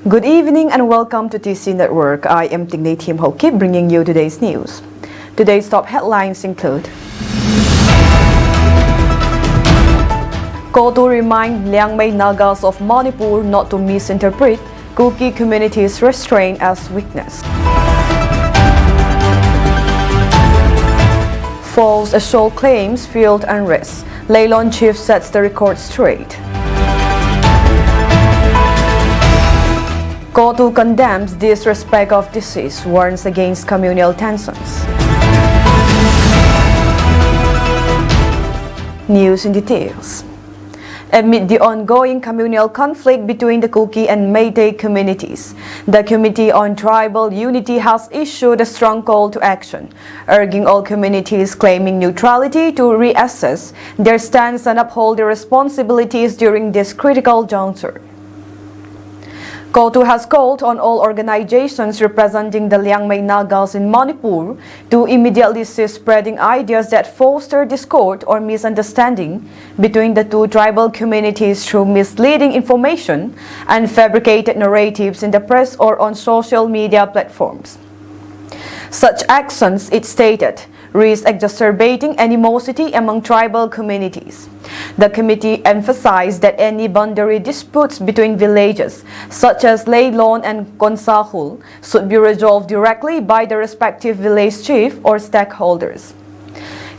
Good evening and welcome to TC Network. I am Tingney Tim Hoki bringing you today's news. Today's top headlines include: Call to remind Liangmay Nagas of Manipur not to misinterpret Kuki community's restraint as weakness. False assault claims fueled unrest. Laylon chief sets the record straight. Kotu condemns disrespect of deceased, warns against communal tensions. News in details. Amid the ongoing communal conflict between the Kuki and Meitei communities, the Committee on Tribal Unity has issued a strong call to action, urging all communities claiming neutrality to reassess their stance and uphold their responsibilities during this critical juncture. Kotu has called on all organizations representing the Liangmay Nagas in Manipur to immediately cease spreading ideas that foster discord or misunderstanding between the two tribal communities through misleading information and fabricated narratives in the press or on social media platforms. Such actions, it stated, risk exacerbating animosity among tribal communities. The committee emphasized that any boundary disputes between villages, such as Laylon and Konsahul, should be resolved directly by the respective village chief or stakeholders.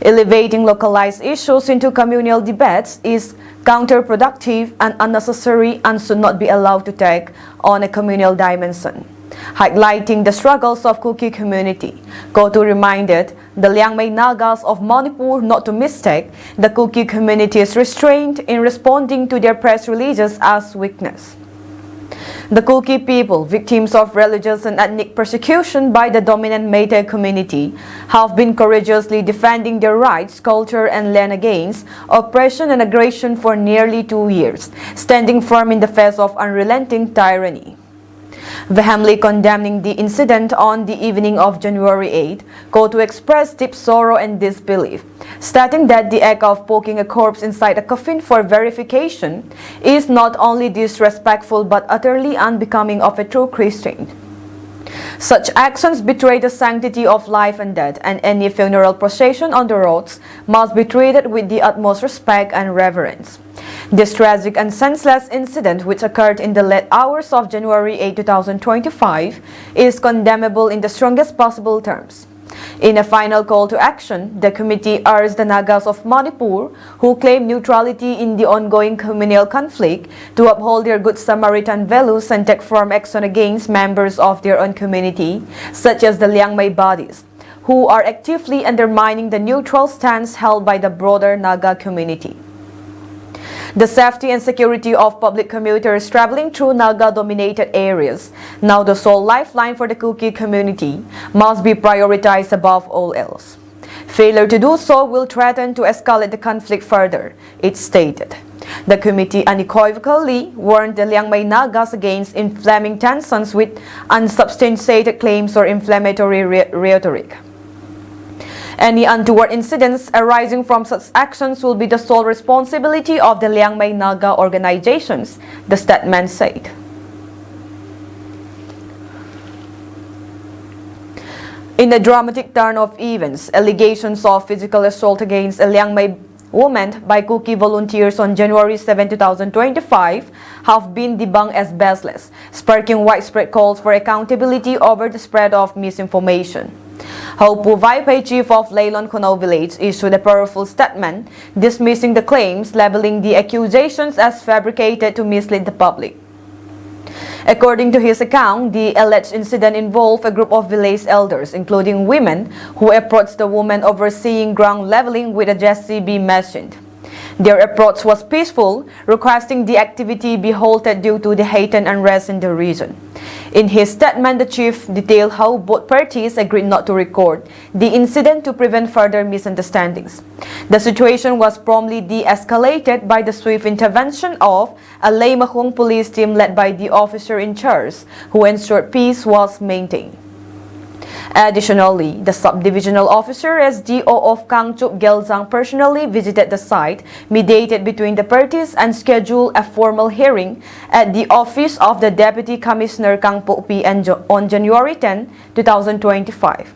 Elevating localized issues into communal debates is counterproductive and unnecessary and should not be allowed to take on a communal dimension. Highlighting the struggles of Kuki community, Kotu reminded the Liangmay Nagas of Manipur not to mistake the Kuki community's restraint in responding to their press releases as weakness. The Kuki people, victims of religious and ethnic persecution by the dominant Meitei community, have been courageously defending their rights, culture and land against oppression and aggression for nearly 2 years, standing firm in the face of unrelenting tyranny. Vehemently condemning the incident on the evening of January 8, Kotu expressed deep sorrow and disbelief, stating that the act of poking a corpse inside a coffin for verification is not only disrespectful but utterly unbecoming of a true Christian. Such actions betray the sanctity of life and death, and any funeral procession on the roads must be treated with the utmost respect and reverence. This tragic and senseless incident, which occurred in the late hours of January 8, 2025, is condemnable in the strongest possible terms. In a final call to action, the committee urged the Nagas of Manipur, who claim neutrality in the ongoing communal conflict, to uphold their Good Samaritan values and take firm action against members of their own community, such as the Liangmay bodies, who are actively undermining the neutral stance held by the broader Naga community. The safety and security of public commuters traveling through Naga-dominated areas, now the sole lifeline for the Kuki community, must be prioritized above all else. Failure to do so will threaten to escalate the conflict further, it stated. The committee unequivocally warned the Liangmay Nagas against inflaming tensions with unsubstantiated claims or inflammatory rhetoric. Any untoward incidents arising from such actions will be the sole responsibility of the Liangmay Naga organizations, the statement said. In a dramatic turn of events, allegations of physical assault against a Liangmay woman by Kuki volunteers on January 7, 2025 have been debunked as baseless, sparking widespread calls for accountability over the spread of misinformation. Haupu Vaipay, chief of Laylon Kono village, issued a powerful statement dismissing the claims, labeling the accusations as fabricated to mislead the public. According to his account, the alleged incident involved a group of village elders, including women, who approached the woman overseeing ground leveling with a JCB machine. Their approach was peaceful, requesting the activity be halted due to the heightened unrest in the region. In his statement, the chief detailed how both parties agreed not to record the incident to prevent further misunderstandings. The situation was promptly de-escalated by the swift intervention of a Laymahong police team led by the officer in charge, who ensured peace was maintained. Additionally, the subdivisional officer SDO of Kangchup Gelzang personally visited the site, mediated between the parties, and scheduled a formal hearing at the office of the Deputy Commissioner Kang Pokpi on January 10, 2025.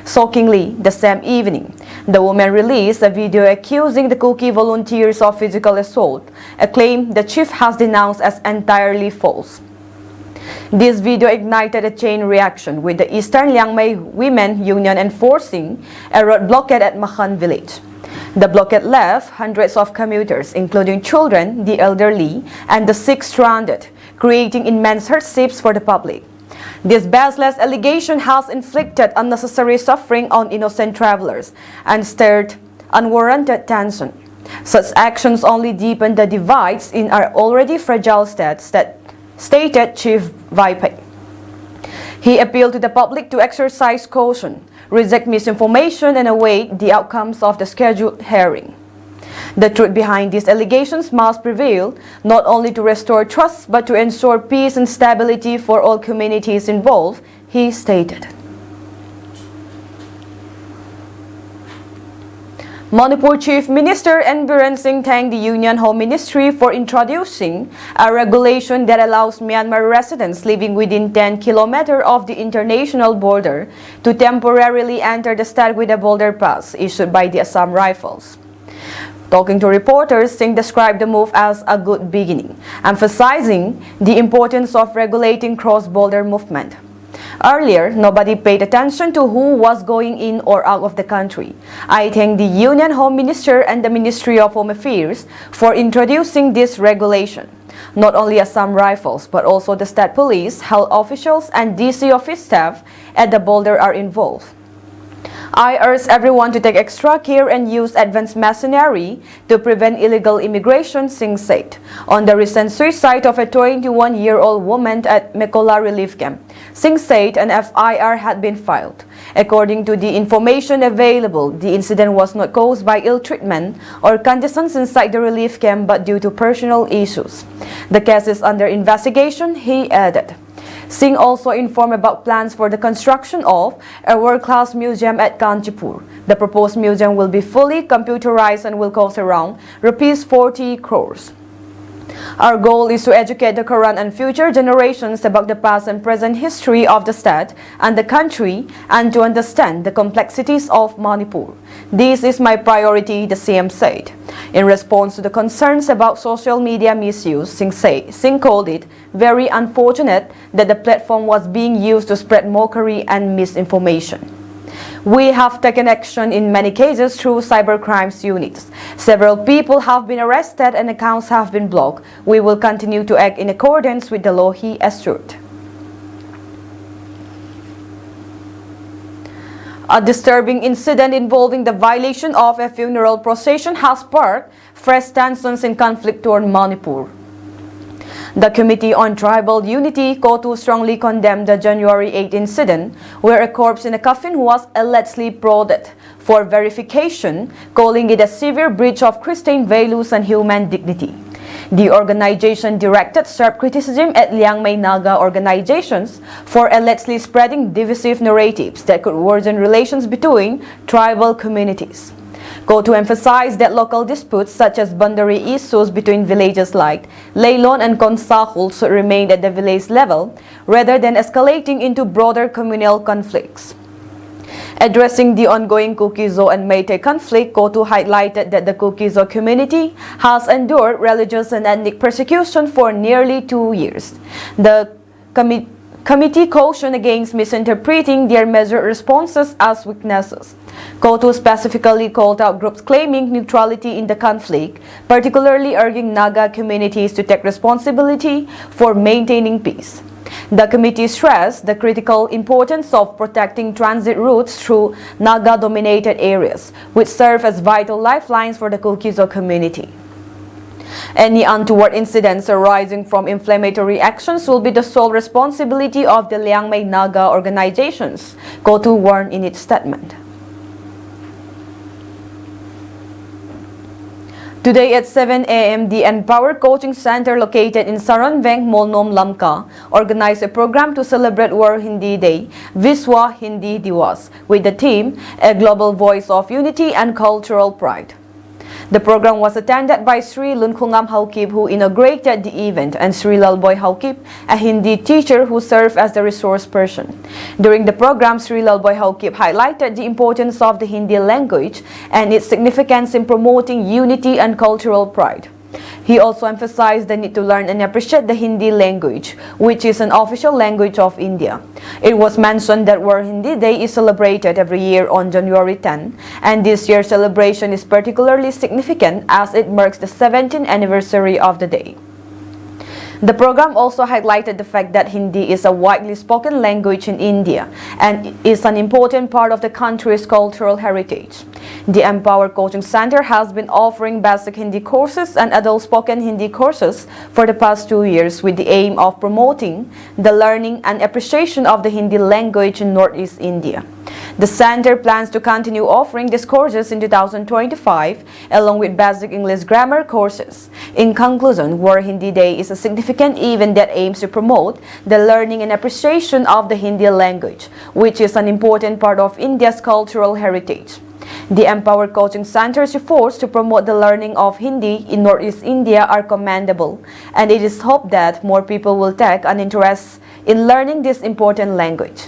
Shockingly, the same evening, the woman released a video accusing the Kuki volunteers of physical assault, a claim the chief has denounced as entirely false. This video ignited a chain reaction, with the Eastern Liangmay Women Union enforcing a road blockade at Makhan village. The blockade left hundreds of commuters, including children, the elderly, and the sick stranded, creating immense hardships for the public. This baseless allegation has inflicted unnecessary suffering on innocent travelers and stirred unwarranted tension. Such actions only deepen the divides in our already fragile states, stated Chief Vaipai. He appealed to the public to exercise caution, reject misinformation, and await the outcomes of the scheduled hearing. The truth behind these allegations must prevail, not only to restore trust but to ensure peace and stability for all communities involved, he stated. Manipur Chief Minister N. Biren Singh thanked the Union Home Ministry for introducing a regulation that allows Myanmar residents living within 10 kilometers of the international border to temporarily enter the state with a border pass issued by the Assam Rifles. Talking to reporters, Singh described the move as a good beginning, emphasizing the importance of regulating cross-border movement. Earlier, nobody paid attention to who was going in or out of the country. I thank the Union Home Minister and the Ministry of Home Affairs for introducing this regulation. Not only Assam Rifles, but also the state police, health officials, and DC office staff at the border are involved. I urge everyone to take extra care and use advanced machinery to prevent illegal immigration, Singh said. On the recent suicide of a 21-year-old woman at Mekola relief camp, Singh said an FIR had been filed. According to the information available, the incident was not caused by ill treatment or conditions inside the relief camp but due to personal issues. The case is under investigation, he added. Singh also informed about plans for the construction of a world-class museum at Kanchipur. The proposed museum will be fully computerized and will cost around Rs 40 crores. Our goal is to educate the current and future generations about the past and present history of the state and the country and to understand the complexities of Manipur. This is my priority, the CM said. In response to the concerns about social media misuse, Singh called it very unfortunate that the platform was being used to spread mockery and misinformation. We have taken action in many cases through cybercrimes units. Several people have been arrested and accounts have been blocked. We will continue to act in accordance with the law, he assured. A disturbing incident involving the violation of a funeral procession has sparked fresh tensions in conflict-torn Manipur. The Committee on Tribal Unity, KOTU, strongly condemned the January 8 incident where a corpse in a coffin was allegedly prodded for verification, calling it a severe breach of Christian values and human dignity. The organization directed sharp criticism at Liangmay Naga organizations for allegedly spreading divisive narratives that could worsen relations between tribal communities. KOTU emphasized that local disputes such as boundary issues between villages like Leilon and Konsahul should remain at the village level rather than escalating into broader communal conflicts. Addressing the ongoing Kuki-Zo and Meitei conflict, KOTU highlighted that the Kuki-Zo community has endured religious and ethnic persecution for nearly 2 years. The committee cautioned against misinterpreting their measured responses as weaknesses. KOTU specifically called out groups claiming neutrality in the conflict, particularly urging Naga communities to take responsibility for maintaining peace. The committee stressed the critical importance of protecting transit routes through Naga-dominated areas, which serve as vital lifelines for the Kuki-Zo community. Any untoward incidents arising from inflammatory actions will be the sole responsibility of the Liangmay Naga organizations, KOTU warned in its statement. Today at 7 a.m., the Empower Coaching Center located in Saranveng, Molnom, Lamka organized a program to celebrate World Hindi Day, Viswa Hindi Diwas, with the theme, A Global Voice of Unity and Cultural Pride. The program was attended by Sri Lunkhungam Haukip, who inaugurated the event, and Sri Lalboy Haukip, a Hindi teacher who served as the resource person. During the program, Sri Lalboy Haukip highlighted the importance of the Hindi language and its significance in promoting unity and cultural pride. He also emphasized the need to learn and appreciate the Hindi language, which is an official language of India. It was mentioned that World Hindi Day is celebrated every year on January 10, and this year's celebration is particularly significant as it marks the 17th anniversary of the day. The program also highlighted the fact that Hindi is a widely spoken language in India and is an important part of the country's cultural heritage. The Empower Coaching Center has been offering basic Hindi courses and adult spoken Hindi courses for the past 2 years with the aim of promoting the learning and appreciation of the Hindi language in Northeast India. The center plans to continue offering these courses in 2025 along with basic English grammar courses. In conclusion, World Hindi Day is a significant event that aims to promote the learning and appreciation of the Hindi language, which is an important part of India's cultural heritage. The Empower Coaching Center's efforts to promote the learning of Hindi in Northeast India are commendable, and it is hoped that more people will take an interest in learning this important language.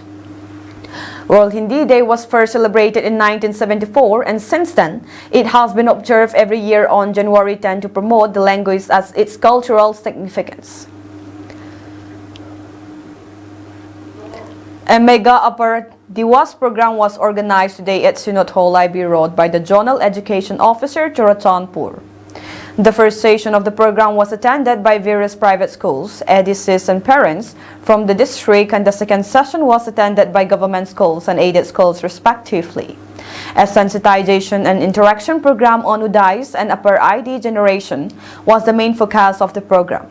World Hindi Day was first celebrated in 1974, and since then, it has been observed every year on January 10 to promote the language as its cultural significance. A mega Upper Diwas program was organized today at Sinot Hall, IB Road by the Zonal Education Officer, Chorachandpur. The first session of the program was attended by various private schools, EDCs and parents from the district, and the second session was attended by government schools and aided schools respectively. A sensitization and interaction program on Udais and Upper ID generation was the main focus of the program.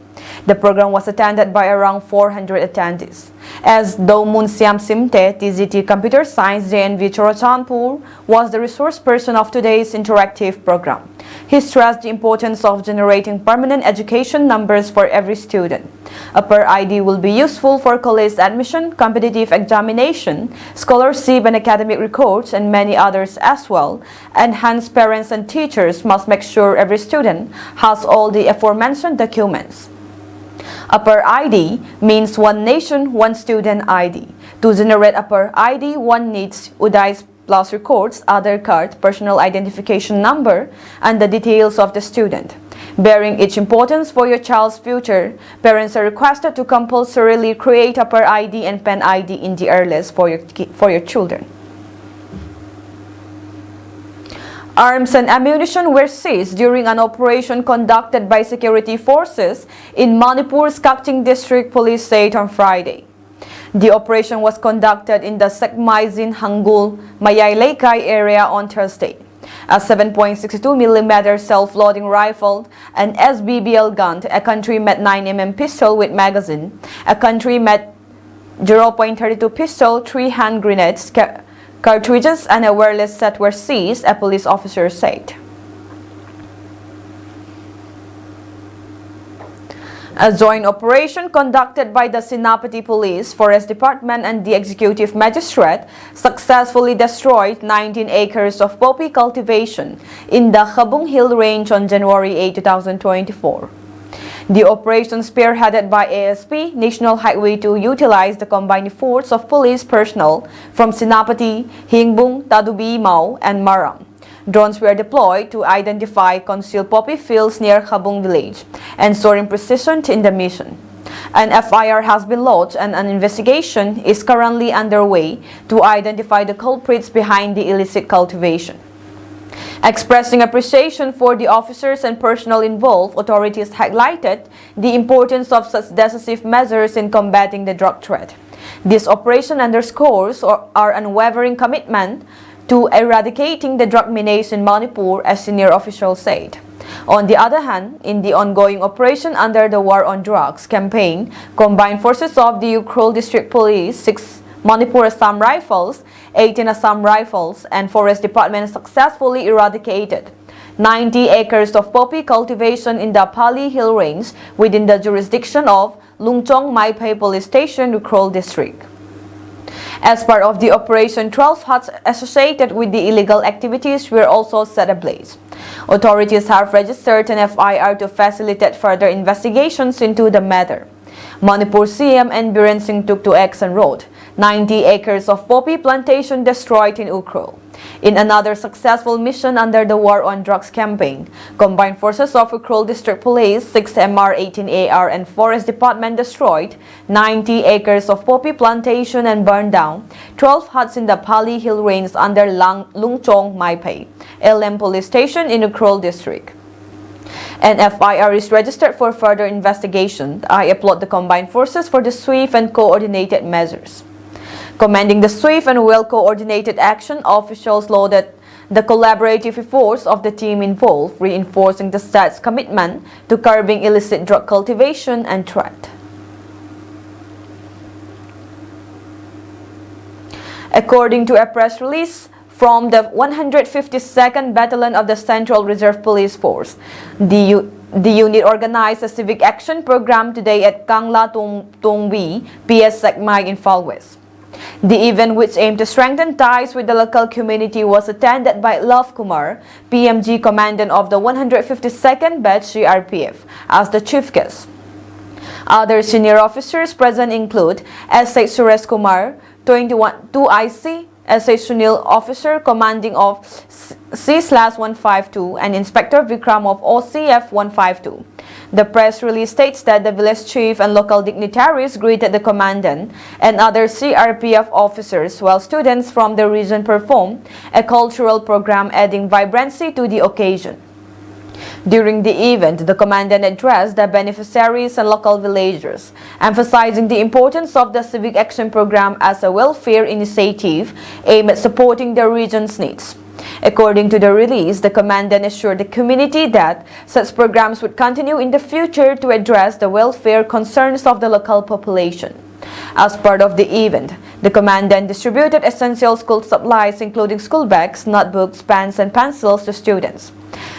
The program was attended by around 400 attendees. As Domun Siam Simte, TZT Computer Science JNV Chorachandpur, was the resource person of today's interactive program. He stressed the importance of generating permanent education numbers for every student. Upper ID will be useful for college admission, competitive examination, scholarship and academic records, and many others as well, and hence parents and teachers must make sure every student has all the aforementioned documents. Upper ID means One Nation, One Student ID. To generate Upper ID, one needs Udais Plus records, Aadhaar card, personal identification number, and the details of the student. Bearing each importance for your child's future, parents are requested to compulsorily create Upper ID and Pen ID in the earliest for your children. Arms and ammunition were seized during an operation conducted by security forces in Manipur's Kakching District, police said on Friday. The operation was conducted in the Sekmaizin Hangul Mayaylekai area on Thursday. A 7.62mm self-loading rifle, an SBBL gun, a country-made 9mm pistol with magazine, a country-made 0.32 pistol, 3 hand grenades, cartridges, and a wireless set were seized, a police officer said. A joint operation conducted by the Sinapati Police, Forest Department, and the Executive Magistrate successfully destroyed 19 acres of poppy cultivation in the Khabung Hill Range on January 8, 2024. The operation, spearheaded by ASP National Highway 2, utilized the combined efforts of police personnel from Sinapati, Hingbung, Tadubi, Mau, and Maram. Drones were deployed to identify concealed poppy fields near Khabung village, ensuring precision in the mission. An FIR has been lodged and an investigation is currently underway to identify the culprits behind the illicit cultivation. Expressing appreciation for the officers and personnel involved, authorities highlighted the importance of such decisive measures in combating the drug threat. This operation underscores our unwavering commitment to eradicating the drug menace in Manipur, as senior officials said. On the other hand, in the ongoing operation under the War on Drugs campaign, combined forces of the Ukhrul District Police, 6 Manipur Assam Rifles, 18 Assam Rifles, and Forest Department successfully eradicated 90 acres of poppy cultivation in the Pali Hill Range within the jurisdiction of Lungchong Maipei Police Station, Ukhrul District. As part of the operation, 12 huts associated with the illegal activities were also set ablaze. Authorities have registered an FIR to facilitate further investigations into the matter. Manipur CM and Biren Singh took to X and wrote, 90 acres of poppy plantation destroyed in Ukhrul. In another successful mission under the War on Drugs campaign, combined forces of Ukhrul District Police, 6 MR, 18 AR and Forest Department destroyed 90 acres of poppy plantation and burned down 12 huts in the Pali Hill Range under Lungchong Maipei, LM Police Station in Ukhrul District. An FIR is registered for further investigation. I applaud the combined forces for the swift and coordinated measures. Commending the swift and well-coordinated action, officials lauded the collaborative efforts of the team involved, reinforcing the state's commitment to curbing illicit drug cultivation and trade. According to a press release from the 152nd Battalion of the Central Reserve Police Force, the unit organized a civic action program today at Kangla Tongbi, PS Sekmai in Phal West. The event, which aimed to strengthen ties with the local community, was attended by Love Kumar, PMG Commandant of the 152nd Batch CRPF, as the chief guest. Other senior officers present include S.A. Suresh Kumar, 2IC, S.A. Sunil, Officer Commanding of C/152, and Inspector Vikram of OCF 152. The press release states that the village chief and local dignitaries greeted the commandant and other CRPF officers, while students from the region performed a cultural program adding vibrancy to the occasion. During the event, the commandant addressed the beneficiaries and local villagers, emphasizing the importance of the civic action program as a welfare initiative aimed at supporting the region's needs. According to the release, the commandant assured the community that such programs would continue in the future to address the welfare concerns of the local population. As part of the event, the commandant distributed essential school supplies including school bags, notebooks, pens, and pencils to students.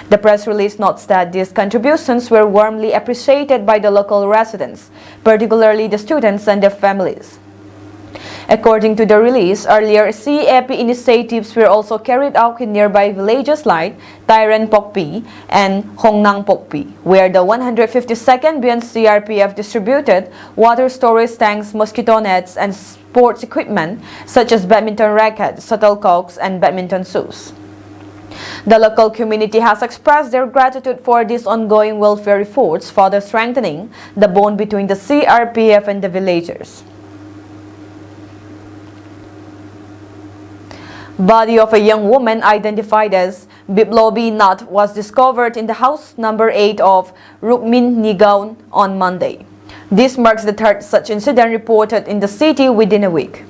The press release notes that these contributions were warmly appreciated by the local residents, particularly the students and their families. According to the release, earlier CAP initiatives were also carried out in nearby villages like Tairen Pokpi and Hongnang Pokpi, where the 152nd BNCRPF distributed water storage tanks, mosquito nets, and sports equipment such as badminton rackets, shuttlecocks, and badminton shoes. The local community has expressed their gratitude for these ongoing welfare efforts, further strengthening the bond between the CRPF and the villagers. Body of a young woman identified as Biplobi Nath was discovered in the house number 8 of Rukmin Nigaon on Monday. This marks the third such incident reported in the city within a week.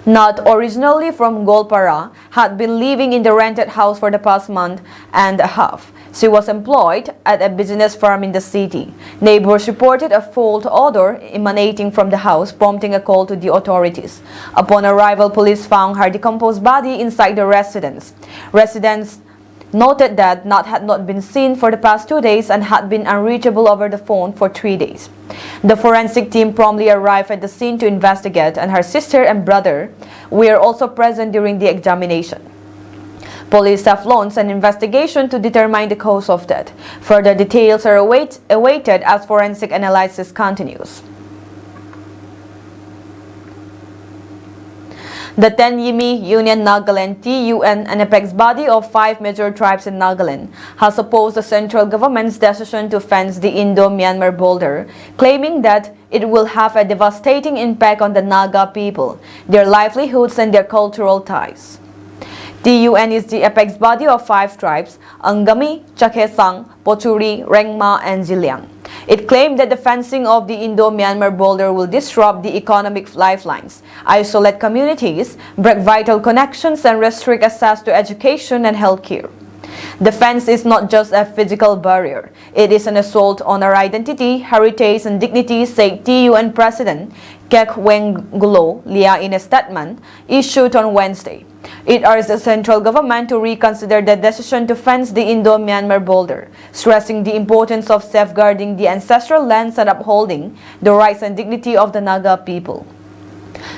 Nath, originally from Golpara, had been living in the rented house for the past month and a half. She was employed at a business firm in the city. Neighbors reported a foul odor emanating from the house, prompting a call to the authorities. Upon arrival, police found her decomposed body inside the residence. Residents noted that Nath had not been seen for the past 2 days and had been unreachable over the phone for 3 days. The forensic team promptly arrived at the scene to investigate, and her sister and brother were also present during the examination. Police have launched an investigation to determine the cause of death. Further details are awaited as forensic analysis continues. The Tenyimi Union Nagaland TUN, an apex body of 5 major tribes in Nagaland, has opposed the central government's decision to fence the Indo-Myanmar border, claiming that it will have a devastating impact on the Naga people, their livelihoods, and their cultural ties. TUN is the apex body of 5 tribes: Angami, Chakhesang, Pochuri, Rengma, and Ziliang. It claimed that the fencing of the Indo-Myanmar border will disrupt the economic lifelines, isolate communities, break vital connections, and restrict access to education and healthcare. The fence is not just a physical barrier. It is an assault on our identity, heritage, and dignity, said TUN President Kek Weng Gulo Lia in a statement issued on Wednesday. It urged the central government to reconsider the decision to fence the Indo-Myanmar border, stressing the importance of safeguarding the ancestral lands and upholding the rights and dignity of the Naga people.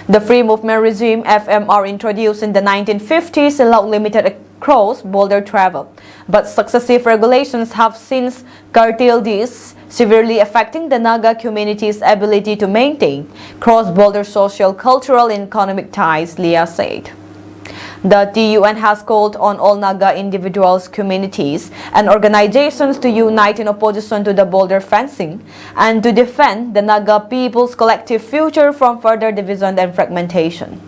The Free Movement Regime (FMR) introduced in the 1950s allowed limited cross-border travel, but successive regulations have since curtailed this, severely affecting the Naga community's ability to maintain cross-border social, cultural, and economic ties, Lia said. The TUN has called on all Naga individuals, communities, and organizations to unite in opposition to the border fencing and to defend the Naga people's collective future from further division and fragmentation.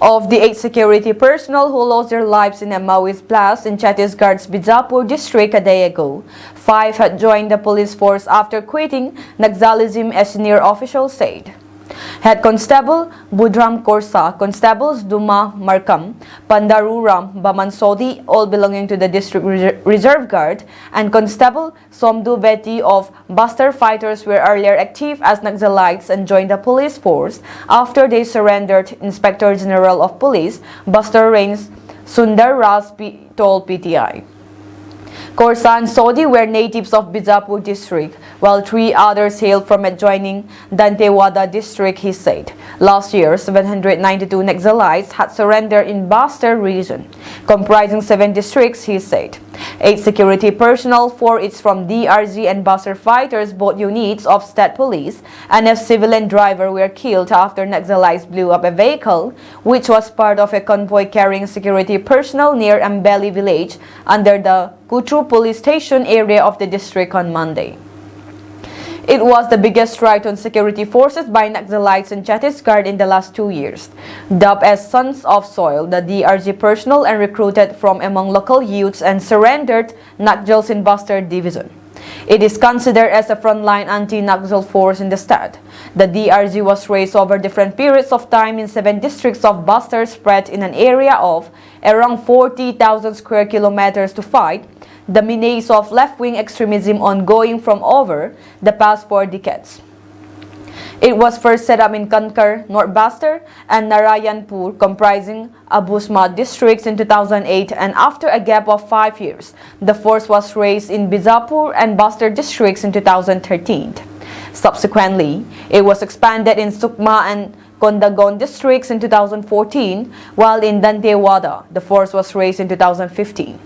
Of the 8 security personnel who lost their lives in a Maoist blast in Chhattisgarh's Bijapur district a day ago, 5 had joined the police force after quitting Naxalism, a senior official said. Head Constable Budram Korsa, Constables Duma Markam, Pandaruram Bamansodi, all belonging to the District Reserve Guard, and Constable Somdu Veti of Buster Fighters were earlier active as Naxalites and joined the police force after they surrendered, Inspector General of Police Buster Rains Sundar Ras told PTI. Korsa and Sodi were natives of Bijapur district, while 3 others hailed from adjoining Dantewada district, he said. Last year, 792 Naxalites had surrendered in Bastar region, comprising 7 districts, he said. 8 security personnel, 4 each from DRG and Bastar fighters, both units of state police, and a civilian driver were killed after Naxalites blew up a vehicle, which was part of a convoy carrying security personnel near Ambeli village under the Kutru police station area of the district on Monday. It was the biggest strike on security forces by Naxalites in Chhattisgarh in the last 2 years. Dubbed as Sons of Soil, the DRG personnel and recruited from among local youths and surrendered Naxals in Bastar division. It is considered as a frontline anti-Naxal force in the state. The DRG was raised over different periods of time in 7 districts of Bastar spread in an area of around 40,000 square kilometers to fight the menace of left-wing extremism ongoing from over the past 4 decades. It was first set up in Kankar, North Bastar, and Narayanpur, comprising Abusma districts in 2008, and after a gap of 5 years, the force was raised in Bijapur and Bastar districts in 2013. Subsequently, it was expanded in Sukma and Kondagon districts in 2014, while in Dantewada, the force was raised in 2015.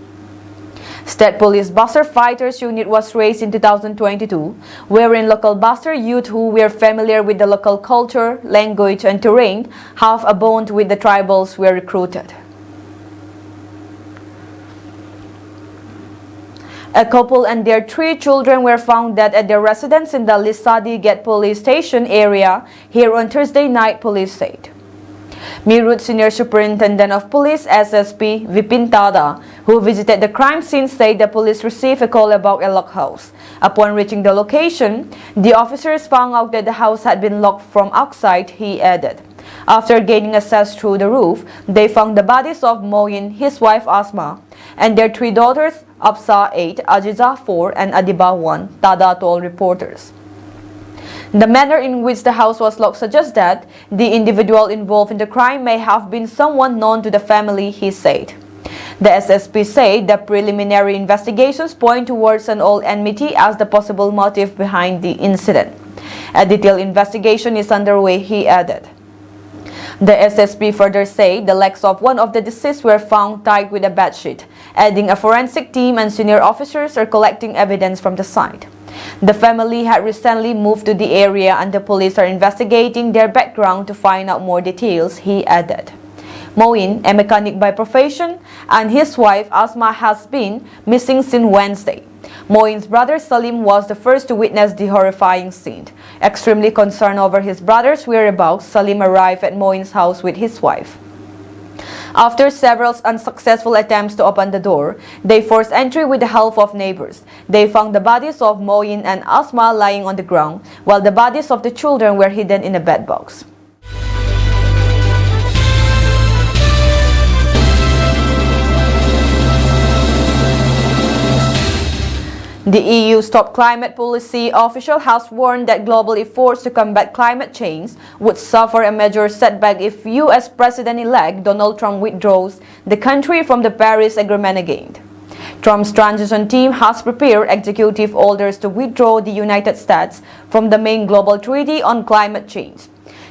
State Police Bastar Fighters Unit was raised in 2022, wherein local Bastar youth who were familiar with the local culture, language, and terrain have a bond with the tribals were recruited. A couple and their 3 children were found dead at their residence in the Lisadi Gate police station area here on Thursday night, police said. Meerut Senior Superintendent of Police SSP Vipin Tada, who visited the crime scene, said the police received a call about a locked house. Upon reaching the location, the officers found out that the house had been locked from outside, he added. After gaining access through the roof, they found the bodies of Moin, his wife Asma, and their 3 daughters, Absa 8, Ajiza 4, and Adiba 1, Tada told reporters. The manner in which the house was locked suggests that the individual involved in the crime may have been someone known to the family, he said. The SSP said the preliminary investigations point towards an old enmity as the possible motive behind the incident. A detailed investigation is underway, he added. The SSP further said the legs of one of the deceased were found tied with a bedsheet, adding a forensic team and senior officers are collecting evidence from the site. The family had recently moved to the area and the police are investigating their background to find out more details, he added. Moin, a mechanic by profession, and his wife Asma has been missing since Wednesday. Moin's brother Salim was the first to witness the horrifying scene. Extremely concerned over his brother's whereabouts, Salim arrived at Moin's house with his wife. After several unsuccessful attempts to open the door, they forced entry with the help of neighbors. They found the bodies of Moin and Asma lying on the ground, while the bodies of the children were hidden in a bedbox. The EU's top climate policy official has warned that global efforts to combat climate change would suffer a major setback if U.S. President-elect Donald Trump withdraws the country from the Paris Agreement again. Trump's transition team has prepared executive orders to withdraw the United States from the main global treaty on climate change.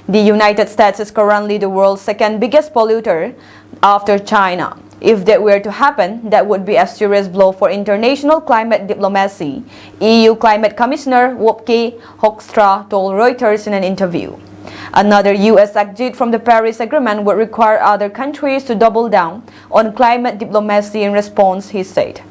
The United States is currently the world's second biggest polluter after China. If that were to happen, that would be a serious blow for international climate diplomacy, EU Climate Commissioner Wopke Hoekstra told Reuters in an interview. Another U.S. exit from the Paris Agreement would require other countries to double down on climate diplomacy in response, he said.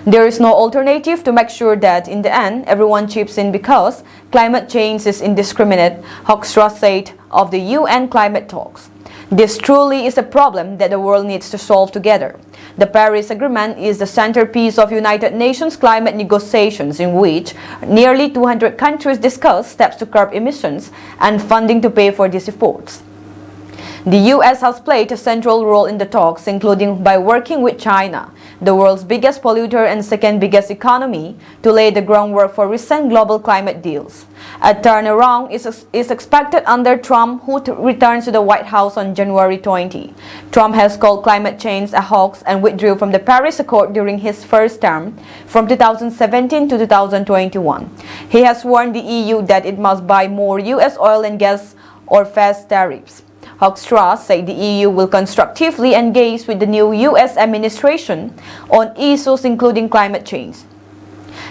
There is no alternative to make sure that, in the end, everyone chips in because climate change is indiscriminate, Hoekstra said of the UN climate talks. This truly is a problem that the world needs to solve together. The Paris Agreement is the centerpiece of United Nations climate negotiations in which nearly 200 countries discuss steps to curb emissions and funding to pay for these efforts. The U.S. has played a central role in the talks, including by working with China, the world's biggest polluter and second biggest economy, to lay the groundwork for recent global climate deals. A turnaround is expected under Trump, who returns to the White House on January 20. Trump has called climate change a hoax and withdrew from the Paris Accord during his first term from 2017 to 2021. He has warned the EU that it must buy more U.S. oil and gas or face tariffs. Hoekstra said the EU will constructively engage with the new U.S. administration on issues including climate change.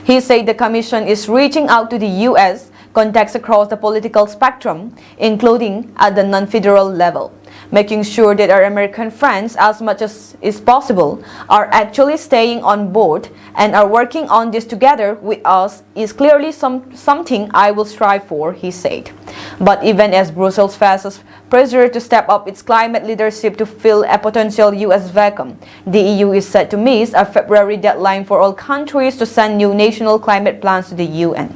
He said the Commission is reaching out to the U.S. contacts across the political spectrum, including at the non-federal level, making sure that our American friends, as much as is possible, are actually staying on board and are working on this together with us is clearly something I will strive for, he said. But even as Brussels faces pressure to step up its climate leadership to fill a potential U.S. vacuum, the EU is set to miss a February deadline for all countries to send new national climate plans to the UN.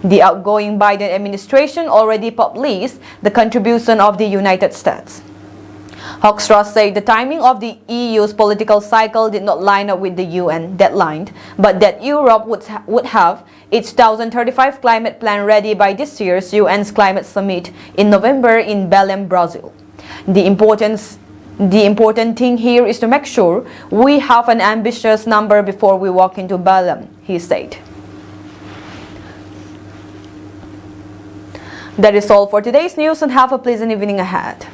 The outgoing Biden administration already published the contribution of the United States. Hoekstra said the timing of the EU's political cycle did not line up with the UN deadline, but that Europe would have its 2035 climate plan ready by this year's UN's climate summit in November in Belém, Brazil. The important thing here is to make sure we have an ambitious number before we walk into Belém, he said. That is all for today's news, and have a pleasant evening ahead.